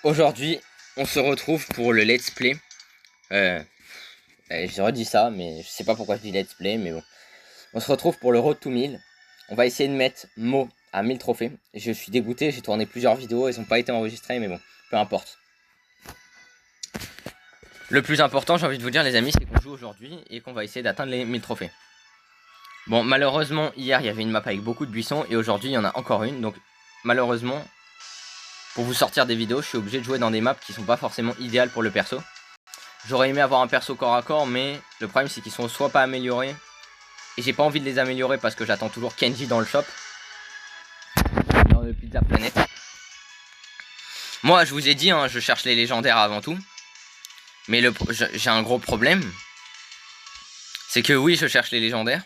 Aujourd'hui, on se retrouve pour le let's play. J'ai redit ça, mais je sais pas pourquoi je dis let's play, mais bon. On se retrouve pour le Road to 1000. On va essayer de mettre Mo à 1000 trophées. Je suis dégoûté, j'ai tourné plusieurs vidéos, elles n'ont pas été enregistrées, mais bon, peu importe. Le plus important, j'ai envie de vous dire, les amis, c'est qu'on joue aujourd'hui et qu'on va essayer d'atteindre les 1000 trophées. Bon, malheureusement, hier, il y avait une map avec beaucoup de buissons et aujourd'hui, il y en a encore une. Donc, malheureusement, pour vous sortir des vidéos, je suis obligé de jouer dans des maps qui sont pas forcément idéales pour le perso. J'aurais aimé avoir un perso corps à corps, mais le problème, c'est qu'ils sont soit pas améliorés. Et j'ai pas envie de les améliorer parce que j'attends toujours Kenji dans le shop. Dans le Pizza Planet. Moi, je vous ai dit, hein, je cherche les légendaires avant tout. Mais j'ai un gros problème. C'est que oui, je cherche les légendaires.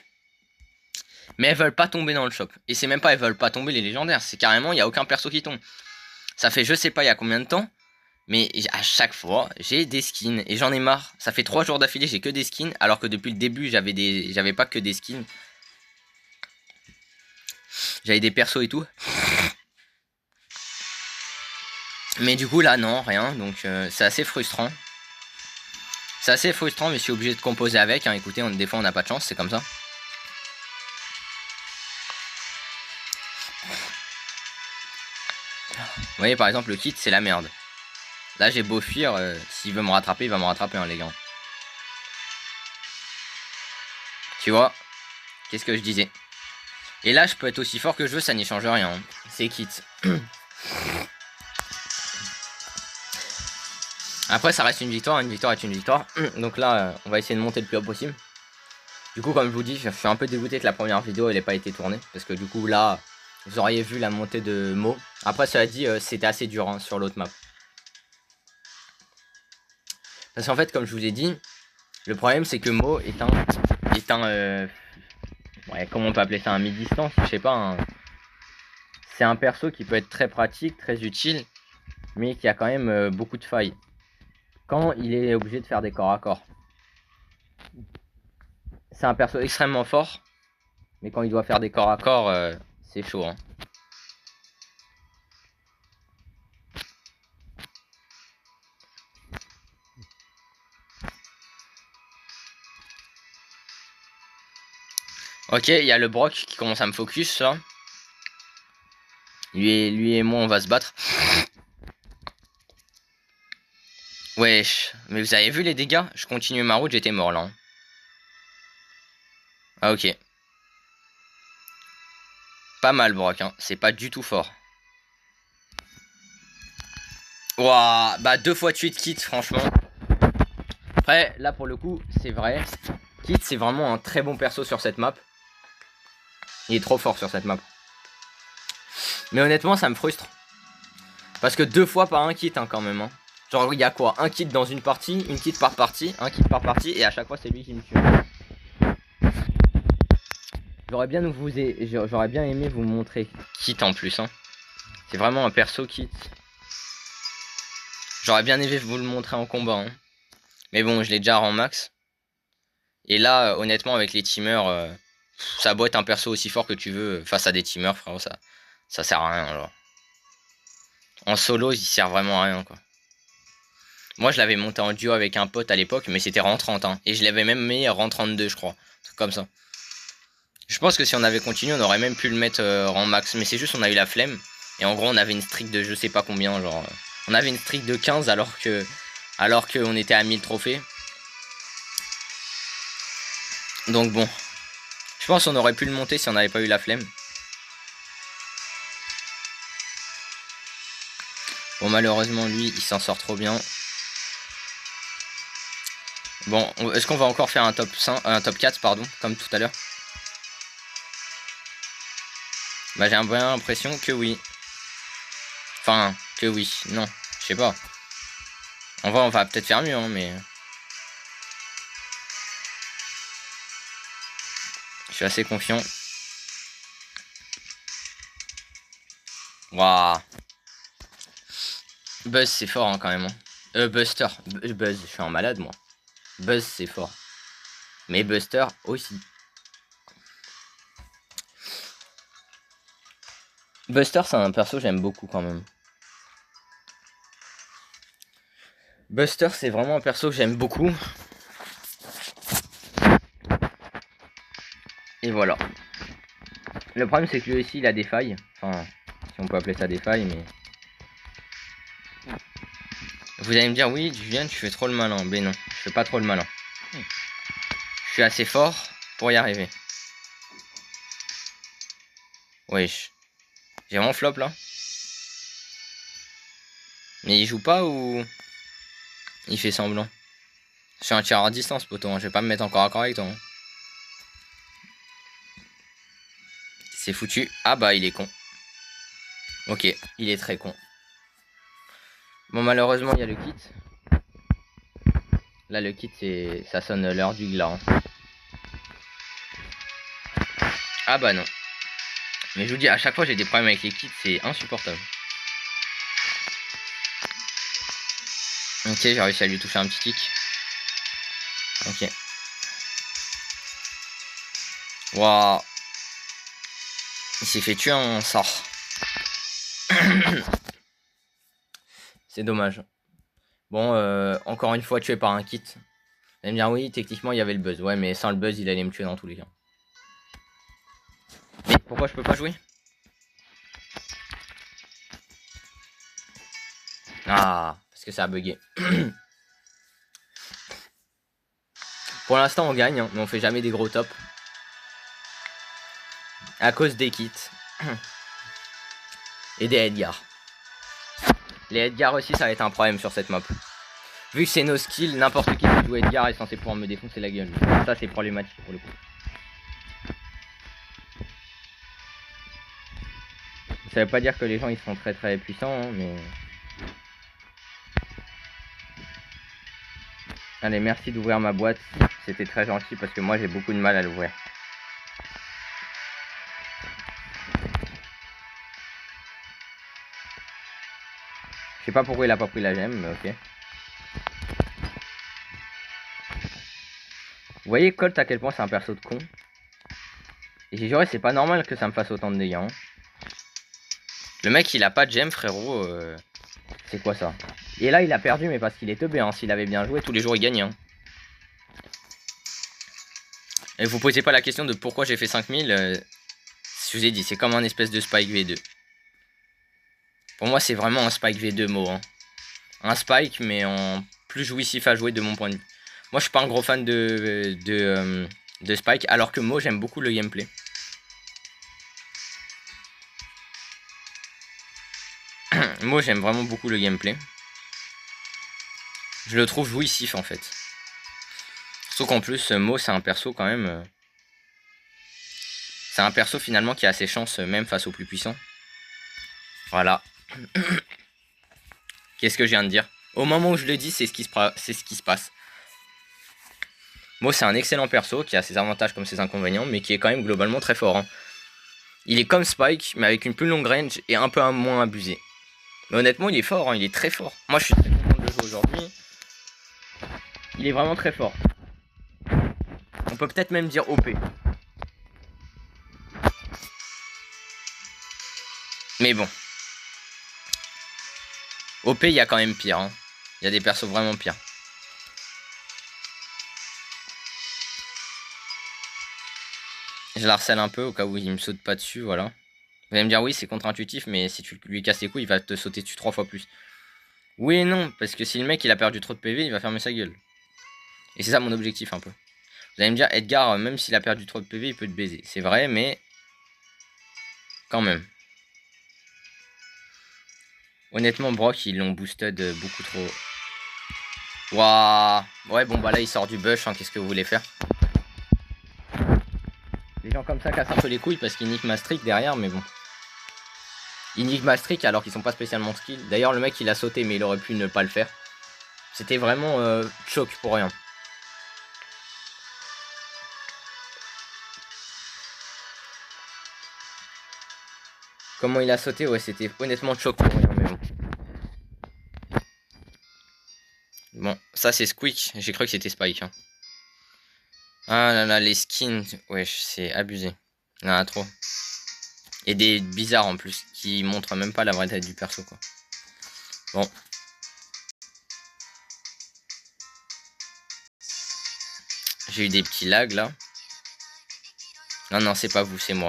Mais elles veulent pas tomber dans le shop. Et c'est même pas elles veulent pas tomber les légendaires. C'est carrément, il n'y a aucun perso qui tombe. Ça fait je sais pas il y a combien de temps. Mais à chaque fois, j'ai des skins. Et j'en ai marre. Ça fait 3 jours d'affilée, j'ai que des skins. Alors que depuis le début, j'avais pas que des skins. J'avais des persos et tout. Mais du coup, là, non, rien. Donc, c'est assez frustrant. C'est assez frustrant, mais je suis obligé de composer avec. Hein. Écoutez, des fois, on n'a pas de chance. C'est comme ça. Vous voyez, par exemple, le kit, c'est la merde. Là, j'ai beau fuir. S'il veut me rattraper, il va me rattraper, hein, les gars. Tu vois? Qu'est-ce que je disais? Et là, je peux être aussi fort que je veux, ça n'y change rien. Hein. C'est kit. Après, ça reste une victoire est une victoire. Donc là, on va essayer de monter le plus haut possible. Du coup, comme je vous dis, je suis un peu dégoûté que la première vidéo, elle n'ait pas été tournée. Parce que du coup, là, vous auriez vu la montée de Mo. Après, cela dit, c'était assez dur hein, sur l'autre map. Parce qu'en fait, comme je vous ai dit, le problème, c'est que Mo est un ouais, comment on peut appeler ça, un mi-distance, je sais pas. C'est un perso qui peut être très pratique, très utile, mais qui a quand même beaucoup de failles. Quand il est obligé de faire des corps à corps. C'est un perso extrêmement fort, mais quand il doit faire des corps à corps, c'est chaud. Hein. Ok, il y a le Brock qui commence à me focus là. Lui et moi on va se battre. Wesh, mais vous avez vu les dégâts? Je continuais ma route, j'étais mort là. Hein. Ah ok. Pas mal Brock, hein. C'est pas du tout fort. Ouah, bah 2 fois de suite Kit franchement. Après, là pour le coup, c'est vrai. Kit c'est vraiment un très bon perso sur cette map. Il est trop fort sur cette map. Mais honnêtement, ça me frustre. Parce que 2 fois par un kit hein, quand même. Hein. Genre, il y a quoi? Un kit dans une partie, une kit par partie, un kit par partie, et à chaque fois, c'est lui qui me tue. J'aurais bien aimé vous montrer Kit en plus. Hein. C'est vraiment un perso Kit. J'aurais bien aimé vous le montrer en combat. Hein. Mais bon, je l'ai déjà en max. Et là, honnêtement, avec les teamers, ça doit être un perso aussi fort que tu veux face à des teamers, frérot, ça sert à rien. Alors. En solo, il sert vraiment à rien, quoi. Moi, je l'avais monté en duo avec un pote à l'époque, mais c'était rang 30. Hein, et je l'avais même mis rang 32, je crois. Un truc comme ça. Je pense que si on avait continué, on aurait même pu le mettre rang max. Mais c'est juste on a eu la flemme. Et en gros, on avait une streak de je sais pas combien. Genre, on avait une streak de 15 alors qu'on était à 1000 trophées. Donc bon. Je pense qu'on aurait pu le monter si on n'avait pas eu la flemme. Bon, malheureusement, lui, il s'en sort trop bien. Bon, est-ce qu'on va encore faire un top 5, un top 4, pardon, comme tout à l'heure? Bah, j'ai bien l'impression que oui. Enfin, que oui. Non, je sais pas. On va peut-être faire mieux, hein, mais... Je suis assez confiant. Waouh. Buzz, c'est fort, hein, quand même. Hein. Buster. Buzz, je suis un malade, moi. Buzz, c'est fort. Mais Buster aussi. Buster, c'est un perso que j'aime beaucoup, quand même. Buster, c'est vraiment un perso que j'aime beaucoup. Et voilà. Le problème, c'est que lui aussi, il a des failles. Enfin, si on peut appeler ça des failles, mais... Vous allez me dire, oui, Julien, tu fais trop le malin. Mais non, je fais pas trop le malin. Je suis assez fort pour y arriver. Wesh. J'ai vraiment flop, là. Mais il joue pas ou... Il fait semblant. Je suis un tireur à distance, poteau. Hein. Je vais pas me mettre encore à corps avec toi. Hein. C'est foutu. Ah bah, il est con. Ok, il est très con. Bon, malheureusement, il y a le kit. Là, le kit, ça sonne l'heure du glas. Hein. Ah bah non. Mais je vous dis, à chaque fois, j'ai des problèmes avec les kits. C'est insupportable. Ok, j'ai réussi à lui toucher un petit kick. Ok. Waouh. Il s'est fait tuer en sort. C'est dommage. Bon, encore une fois tué par un kit. Vous allez me dire, oui, techniquement, il y avait le buzz. Ouais, mais sans le buzz, il allait me tuer dans tous les cas. Mais pourquoi je peux pas jouer? Ah, parce que ça a bugué. Pour l'instant, on gagne, hein, mais on fait jamais des gros tops. À cause des kits. Et des Edgar. Les Edgar aussi, ça va être un problème sur cette map. Vu que c'est nos skills, n'importe qui qui joue Edgar est censé pouvoir me défoncer la gueule. Ça, c'est problématique pour le coup. Ça veut pas dire que les gens ils sont très très puissants, hein, mais... Allez, merci d'ouvrir ma boîte. C'était très gentil parce que moi j'ai beaucoup de mal à l'ouvrir. Je sais pas pourquoi il a pas pris la gemme, mais ok. Vous voyez Colt à quel point c'est un perso de con. Et j'ai juré, c'est pas normal que ça me fasse autant de dégâts. Hein. Le mec il a pas de gemme, frérot. C'est quoi ça? Et là il a perdu, mais parce qu'il est teubé. Hein. S'il avait bien joué, tous les jours il gagnait. Hein. Et vous posez pas la question de pourquoi j'ai fait 5000. Je vous ai dit, c'est comme un espèce de Spike V2. Pour moi, c'est vraiment un Spike V2 mot. Hein. Un Spike, mais en plus jouissif à jouer de mon point de vue. Moi, je suis pas un gros fan de Spike, alors que Mo, j'aime beaucoup le gameplay. Mo, j'aime vraiment beaucoup le gameplay. Je le trouve jouissif, en fait. Sauf qu'en plus, Mo, c'est un perso quand même... C'est un perso finalement qui a ses chances, même face aux plus puissants. Voilà. Qu'est-ce que je viens de dire? Au moment où je le dis, c'est ce qui se passe. Mo, c'est un excellent perso qui a ses avantages comme ses inconvénients, mais qui est quand même globalement très fort. Hein. Il est comme Spike, mais avec une plus longue range et un peu moins abusé. Mais honnêtement, il est fort, hein, il est très fort. Moi, je suis très content de le jouer aujourd'hui. Il est vraiment très fort. On peut peut-être même dire OP. Mais bon. OP, il y a quand même pire. Hein. Il y a des persos vraiment pires. Je la harcèle un peu au cas où il me saute pas dessus, voilà. Vous allez me dire oui, c'est contre-intuitif, mais si tu lui casses les couilles, il va te sauter dessus 3 fois plus. Oui et non, parce que si le mec il a perdu trop de PV, il va fermer sa gueule. Et c'est ça mon objectif un peu. Vous allez me dire, Edgar, même s'il a perdu trop de PV, il peut te baiser. C'est vrai, mais... Quand même. Honnêtement, Brock, ils l'ont boosted beaucoup trop. Waouh. Ouais, bon, bah là, il sort du bush, hein, qu'est-ce que vous voulez faire? Les gens comme ça cassent un peu les couilles parce qu'ils niquent ma streak derrière, mais bon. Ils niquent ma streak alors qu'ils sont pas spécialement skill. D'ailleurs, le mec, il a sauté, mais il aurait pu ne pas le faire. C'était vraiment choc pour rien. Comment il a sauté, ouais, c'était honnêtement choc pour rien, mais bon. Bon, ça c'est Squeak, j'ai cru que c'était Spike. Hein. Ah là là, les skins, wesh, c'est abusé. Il y en a trop. Et des bizarres en plus, qui montrent même pas la vraie tête du perso, quoi. Bon. J'ai eu des petits lags là. Non, non, c'est pas vous, c'est moi.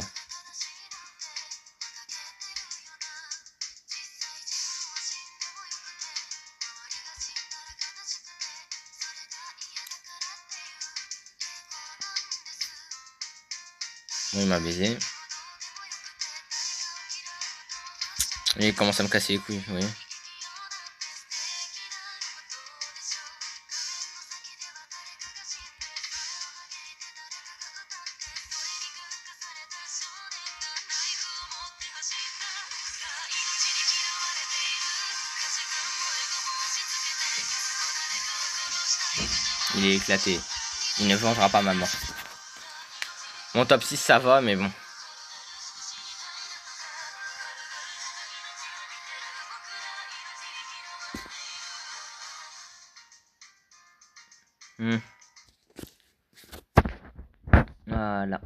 Bon, il m'a baisé. Et il commence à me casser les couilles, oui. Il est éclaté. Il ne vengera pas ma mort. Mon top 6 ça va, mais bon. Voilà.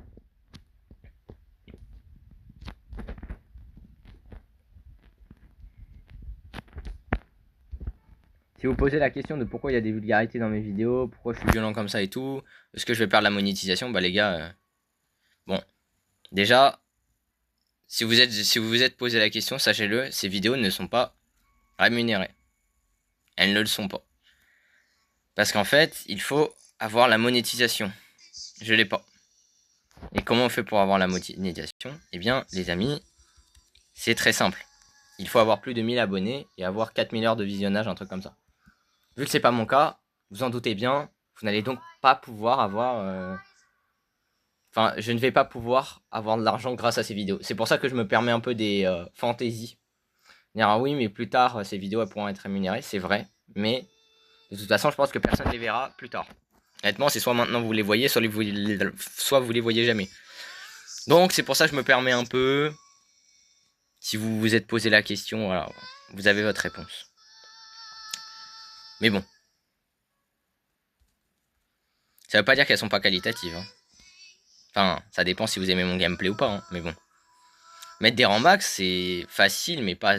Si vous posez la question de pourquoi il y a des vulgarités dans mes vidéos, pourquoi je suis violent comme ça et tout, est-ce que je vais perdre la monétisation? Bah les gars, bon, déjà, si vous vous êtes posé la question, sachez-le, ces vidéos ne sont pas rémunérées. Elles ne le sont pas. Parce qu'en fait, il faut avoir la monétisation. Je l'ai pas. Et comment on fait pour avoir la monétisation? Eh bien, les amis, c'est très simple. Il faut avoir plus de 1000 abonnés et avoir 4000 heures de visionnage, un truc comme ça. Vu que c'est pas mon cas, vous en doutez bien, vous n'allez donc pas pouvoir avoir... Enfin, je ne vais pas pouvoir avoir de l'argent grâce à ces vidéos. C'est pour ça que je me permets un peu des fantaisies. Ah oui, mais plus tard, ces vidéos elles pourront être rémunérées, c'est vrai. Mais de toute façon, je pense que personne ne les verra plus tard. Honnêtement, c'est soit maintenant vous les voyez, soit vous les voyez jamais. Donc, c'est pour ça que je me permets un peu. Si vous vous êtes posé la question, voilà, vous avez votre réponse. Mais bon. Ça veut pas dire qu'elles sont pas qualitatives. Hein. Enfin, ça dépend si vous aimez mon gameplay ou pas. Hein, mais bon. Mettre des rangs max, c'est facile, mais pas...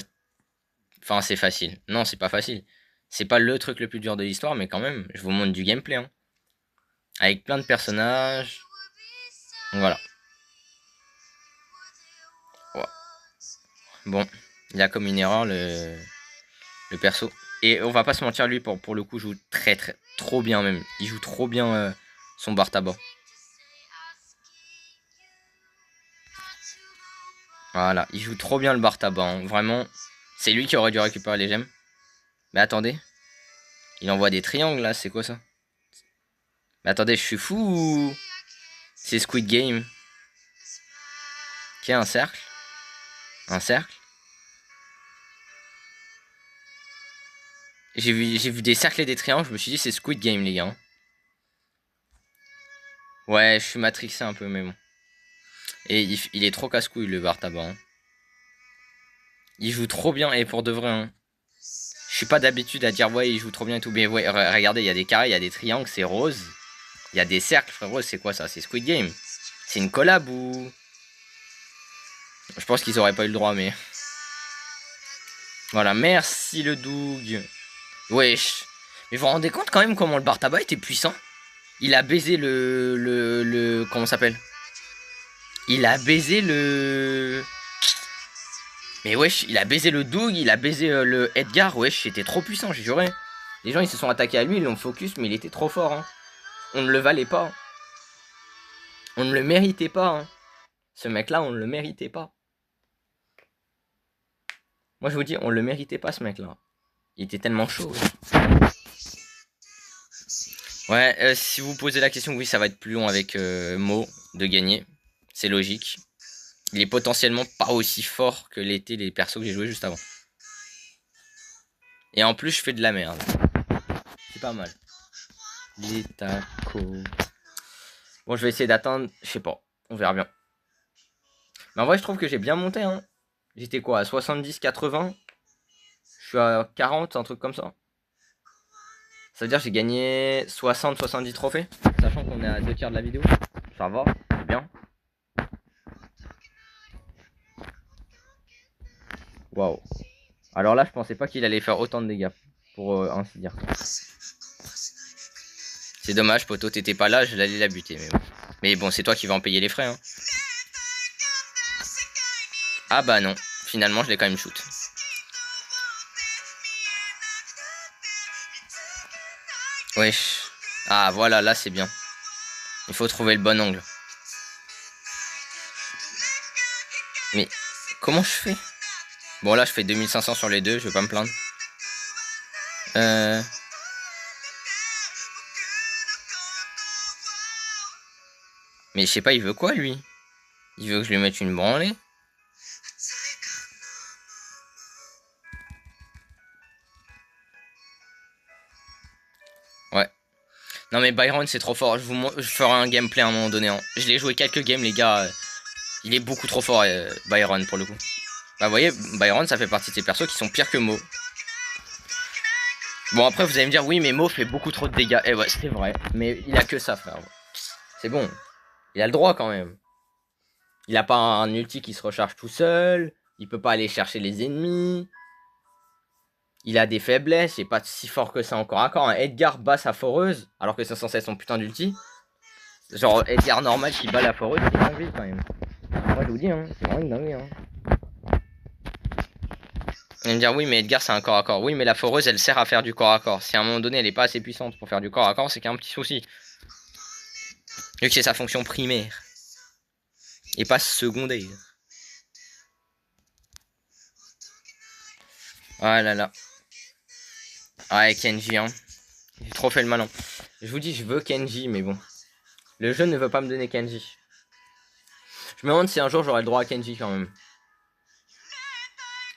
Enfin, c'est facile. Non, c'est pas facile. C'est pas le truc le plus dur de l'histoire, mais quand même, je vous montre du gameplay. Hein. Avec plein de personnages. Voilà. Ouais. Bon, il a comme une erreur le perso. Et on va pas se mentir, lui, pour le coup, joue trop bien même. Il joue trop bien son bar tabac. Voilà, il joue trop bien le bar tabac. Hein. Vraiment, c'est lui qui aurait dû récupérer les gemmes. Mais attendez. Il envoie des triangles là, c'est quoi ça? Mais attendez, je suis fou ou... C'est Squid Game. Ok, un cercle. Un cercle. J'ai vu des cercles et des triangles, je me suis dit c'est Squid Game les gars. Ouais, je suis matrixé un peu mais bon. Et il est trop casse-couille le bar tabac. Hein. Il joue trop bien et pour de vrai. Hein. Je suis pas d'habitude à dire ouais il joue trop bien et tout. Mais ouais, regardez, il y a des carrés, il y a des triangles, c'est rose. Il y a des cercles, frérot, c'est quoi ça? C'est Squid Game. C'est une collab ou... Je pense qu'ils auraient pas eu le droit mais... Voilà, merci le Doug. Wesh. Mais vous vous rendez compte quand même comment le bar tabac était puissant? Il a baisé comment ça s'appelle? Il a baisé le... Mais wesh, il a baisé le Doug, il a baisé le Edgar. Wesh, c'était trop puissant, j'ai juré. Les gens, ils se sont attaqués à lui, ils l'ont focus, mais il était trop fort. Hein. On ne le valait pas. On ne le méritait pas. Hein. Ce mec-là, on ne le méritait pas. Moi, je vous dis, on le méritait pas, ce mec-là. Il était tellement chaud. Ouais, si vous posez la question, oui, ça va être plus long avec Mo de gagner. C'est logique. Il est potentiellement pas aussi fort que l'étaient les persos que j'ai joué juste avant. Et en plus, je fais de la merde. C'est pas mal. Les tacos. Bon, je vais essayer d'attendre. Je sais pas. On verra bien. Mais en vrai, je trouve que j'ai bien monté. Hein. J'étais quoi, à 70, 80. Je suis à 40, un truc comme ça. Ça veut dire que j'ai gagné 60, 70 trophées. Sachant qu'on est à 2 tiers de la vidéo. Ça va, c'est bien. Waouh. Alors là, je pensais pas qu'il allait faire autant de dégâts. Pour ainsi dire. C'est dommage, poto, t'étais pas là, je l'allais la buter. Mais bon, c'est toi qui vas en payer les frais. Hein. Ah bah non, finalement, je l'ai quand même shoot. Wesh. Ah voilà, là c'est bien. Il faut trouver le bon angle. Mais comment je fais? Bon là je fais 2500 sur les deux, je vais pas me plaindre. Mais je sais pas, il veut quoi lui? Il veut que je lui mette une branlée? Ouais. Non mais Byron c'est trop fort, je ferai un gameplay à un moment donné. Hein. Je l'ai joué quelques games les gars. Il est beaucoup trop fort Byron pour le coup. Bah vous voyez, Byron ça fait partie de ces persos qui sont pires que Mo. Bon après vous allez me dire oui mais Mo fait beaucoup trop de dégâts. Eh ouais c'est vrai, mais il a que ça frère. C'est bon, il a le droit quand même. Il a pas un ulti qui se recharge tout seul, il peut pas aller chercher les ennemis. Il a des faiblesses, il est pas si fort que ça encore à corps. Un Edgar bat sa foreuse alors que c'est censé être son putain d'ulti. Genre Edgar normal qui bat la foreuse, c'est dingue quand même. Moi je vous dis hein, c'est vraiment une dinguerie hein. On va me dire oui mais Edgar c'est un corps à corps. Oui mais la foreuse elle sert à faire du corps à corps. Si à un moment donné elle est pas assez puissante pour faire du corps à corps, c'est qu'il y a un petit souci. Vu que c'est sa fonction primaire. Et pas secondaire. Ah là là. Ouais Kenji hein. J'ai trop fait le malin. Je vous dis je veux Kenji mais bon. Le jeu ne veut pas me donner Kenji. Je me demande si un jour j'aurai le droit à Kenji quand même.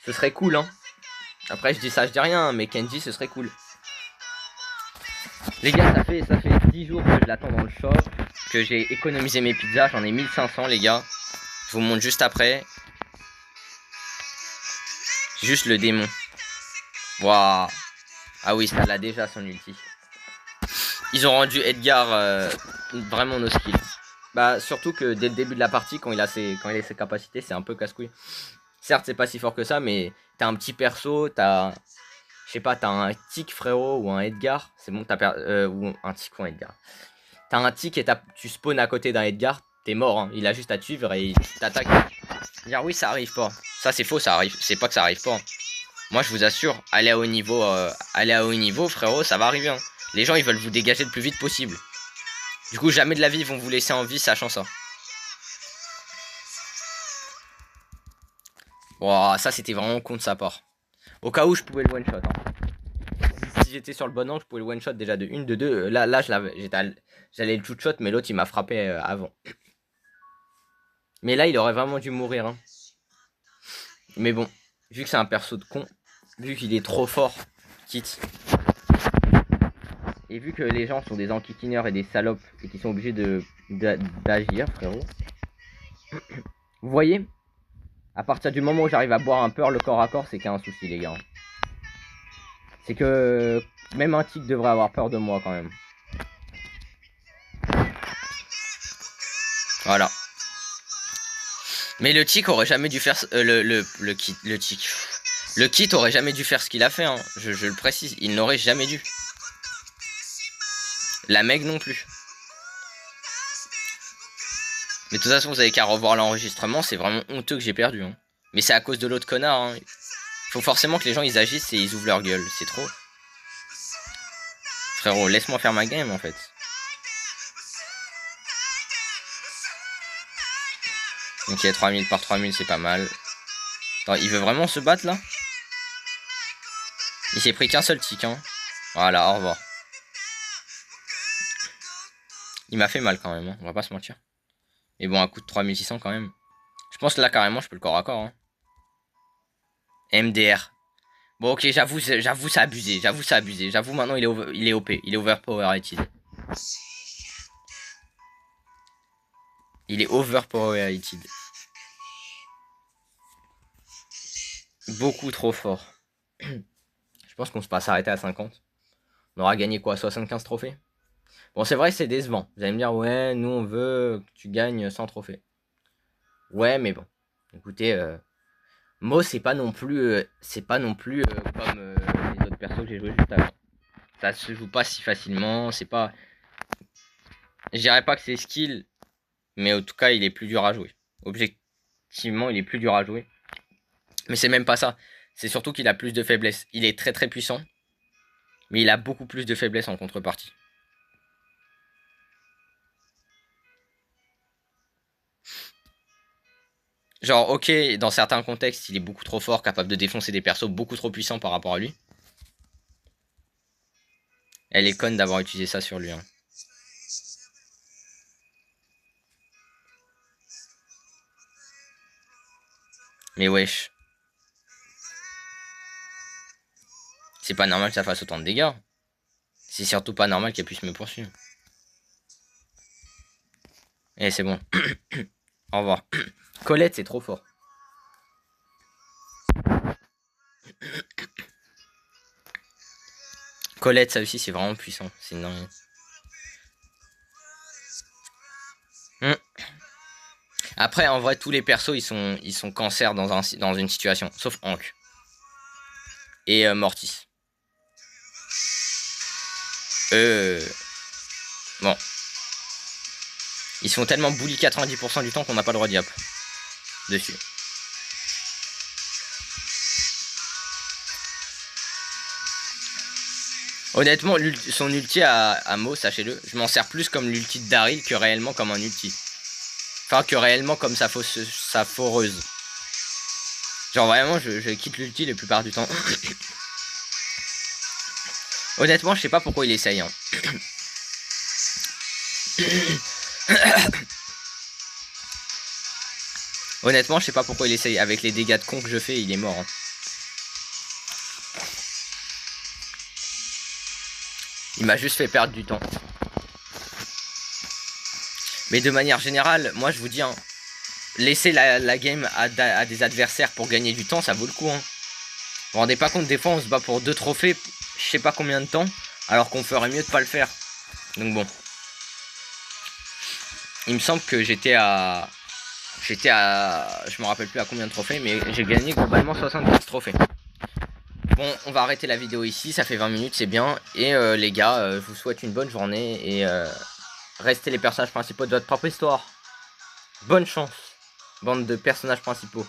Ce serait cool hein. Après je dis ça, je dis rien, mais Kenji ce serait cool. Les gars, ça fait 10 jours que je l'attends dans le shop, que j'ai économisé mes pizzas, j'en ai 1500 les gars. Je vous montre juste après. Juste le démon. Waouh. Ah oui, ça l'a déjà son ulti. Ils ont rendu Edgar vraiment no skill. Bah surtout que dès le début de la partie, quand il a ses capacités, c'est un peu casse-couille. Certes, c'est pas si fort que ça, mais t'as un petit perso, t'as... Je sais pas, t'as un tic frérot ou un Edgar. C'est bon, ou un tic ou un Edgar. T'as un tic et tu spawns à côté d'un Edgar, t'es mort. Hein. Il a juste à te suivre et il t'attaque. Dire oui, ça arrive pas. Ça c'est faux, ça arrive. C'est pas que ça arrive pas. Moi je vous assure, aller à haut niveau, frérot, ça va arriver. Hein. Les gens ils veulent vous dégager le plus vite possible. Du coup, jamais de la vie ils vont vous laisser en vie sachant ça. Wow, ça c'était vraiment con de sa part. Au cas où je pouvais le one shot. Hein. Si j'étais sur le bon angle, je pouvais le one shot déjà de 1, de 2. Là j'allais le two shot, mais l'autre il m'a frappé avant. Mais là il aurait vraiment dû mourir. Hein. Mais bon, vu que c'est un perso de con, vu qu'il est trop fort, quitte. Et vu que les gens sont des enquiquineurs et des salopes et qui sont obligés d'agir, frérot. Vous voyez? À partir du moment où j'arrive à boire un peur le corps à corps, c'est qu'il y a un souci, les gars. C'est que même un tic devrait avoir peur de moi quand même. Voilà. Mais le tic aurait jamais dû faire le tic. Le kit aurait jamais dû faire ce qu'il a fait. Hein. Je le précise, il n'aurait jamais dû. La Meg non plus. Mais de toute façon, vous avez qu'à revoir l'enregistrement. C'est vraiment honteux que j'ai perdu. Hein. Mais c'est à cause de l'autre connard. Hein. Faut forcément que les gens ils agissent et ils ouvrent leur gueule. C'est trop. Frérot, laisse-moi faire ma game en fait. Ok, 3000 par 3000, c'est pas mal. Attends, il veut vraiment se battre là? Il s'est pris qu'un seul tic. Hein. Voilà, au revoir. Il m'a fait mal quand même, hein. On va pas se mentir. Mais bon, un coup de 3600 quand même. Je pense que là, carrément, je peux le corps à corps. Hein. MDR. Bon, ok, j'avoue, c'est abusé. J'avoue, c'est abusé. J'avoue, maintenant, il est OP. Il est overpowered. Il est overpowered. Beaucoup trop fort. Je pense qu'on se passe arrêter à 50. On aura gagné quoi, 75 trophées? Bon, c'est vrai, c'est décevant. Vous allez me dire, ouais, nous, on veut que tu gagnes 100 trophées. Ouais, mais bon. Écoutez, Mo, c'est pas non plus, comme les autres persos que j'ai joué juste avant. Ça se joue pas si facilement, c'est pas... Je dirais pas que c'est skill, mais en tout cas, il est plus dur à jouer. Objectivement, il est plus dur à jouer. Mais c'est même pas ça. C'est surtout qu'il a plus de faiblesses. Il est très très puissant, mais il a beaucoup plus de faiblesses en contrepartie. Genre, ok, dans certains contextes, il est beaucoup trop fort, capable de défoncer des persos beaucoup trop puissants par rapport à lui. Elle est conne d'avoir utilisé ça sur lui. Hein. Mais wesh. C'est pas normal que ça fasse autant de dégâts. C'est surtout pas normal qu'elle puisse me poursuivre. Eh, c'est bon. Au revoir. Colette, c'est trop fort. Colette, ça aussi, c'est vraiment puissant. C'est énorme. Après, en vrai, tous les persos, ils sont cancer dans une situation. Sauf Hank. Et Mortis. Bon. Ils se font tellement bully 90% du temps qu'on n'a pas le droit d'y appeler dessus. Honnêtement, son ulti à Mo, sachez-le, je m'en sers plus comme l'ulti de Daryl que réellement comme un ulti. Enfin, que réellement comme sa foreuse. Genre vraiment, je quitte l'ulti la plupart du temps. Honnêtement, je sais pas pourquoi il essaye. Hein. Honnêtement, je sais pas pourquoi il essaye. Avec les dégâts de con que je fais, il est mort. Hein. Il m'a juste fait perdre du temps. Mais de manière générale, moi je vous dis, hein, laisser la game à des adversaires pour gagner du temps, ça vaut le coup. Hein. Vous vous rendez pas compte, des fois on se bat pour 2 trophées, je sais pas combien de temps, alors qu'on ferait mieux de pas le faire. Donc bon. Il me semble que j'étais à... Je me rappelle plus à combien de trophées, mais j'ai gagné globalement 70 trophées. Bon, on va arrêter la vidéo ici, ça fait 20 minutes, c'est bien. Et les gars, je vous souhaite une bonne journée et restez les personnages principaux de votre propre histoire. Bonne chance, bande de personnages principaux.